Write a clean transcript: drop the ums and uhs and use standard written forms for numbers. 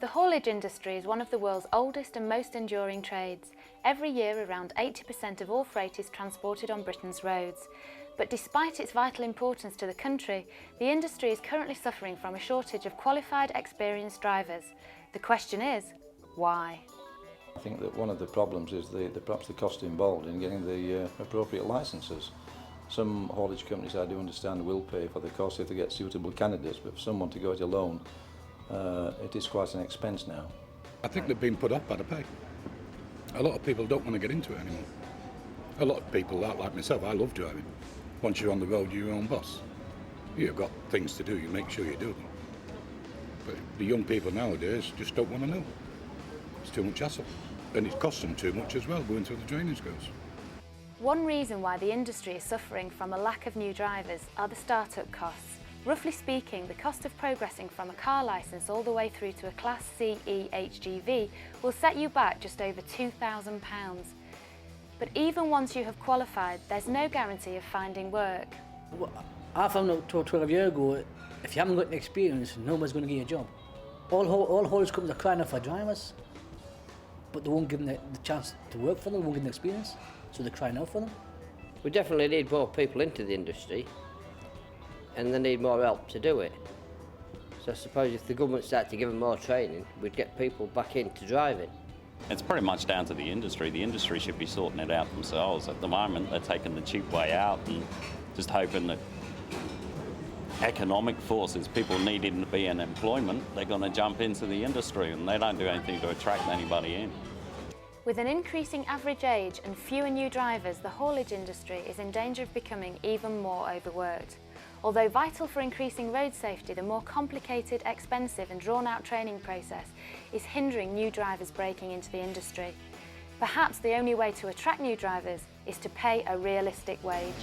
The haulage industry is one of the world's oldest and most enduring trades. Every year, around 80% of all freight is transported on Britain's roads. But despite its vital importance to the country, the industry is currently suffering from a shortage of qualified, experienced drivers. The question is, why? I think that one of the problems is perhaps the cost involved in getting the appropriate licences. Some haulage companies, I do understand, will pay for the cost if they get suitable candidates, but for someone to go it alone, it is quite an expense now. I think they've been put off by the pay. A lot of people don't want to get into it anymore. A lot of people, like myself, I love driving. Once you're on the road, you're your own boss. You've got things to do, you make sure you do them. But the young people nowadays just don't want to know. It's too much hassle. And it costs them too much as well, going through the drainage goes. One reason why the industry is suffering from a lack of new drivers are the start-up costs. Roughly speaking, the cost of progressing from a car licence all the way through to a Class CE HGV will set you back just over £2,000. But even once you have qualified, there's no guarantee of finding work. Well, I found out 12 years ago, if you haven't got any experience, nobody's going to give you a job. All haulage companies are crying out for drivers, but they won't give them the chance to work for them, they won't give them experience, so they're crying out for them. We definitely need more people into the industry, and they need more help to do it. So I suppose if the government started to give them more training, we'd get people back into driving. It's pretty much down to the industry. The industry should be sorting it out themselves. At the moment, they're taking the cheap way out and just hoping that economic forces, people needing to be in employment, they're going to jump into the industry, and they don't do anything to attract anybody in. With an increasing average age and fewer new drivers, the haulage industry is in danger of becoming even more overworked. Although vital for increasing road safety, the more complicated, expensive and drawn-out training process is hindering new drivers breaking into the industry. Perhaps the only way to attract new drivers is to pay a realistic wage.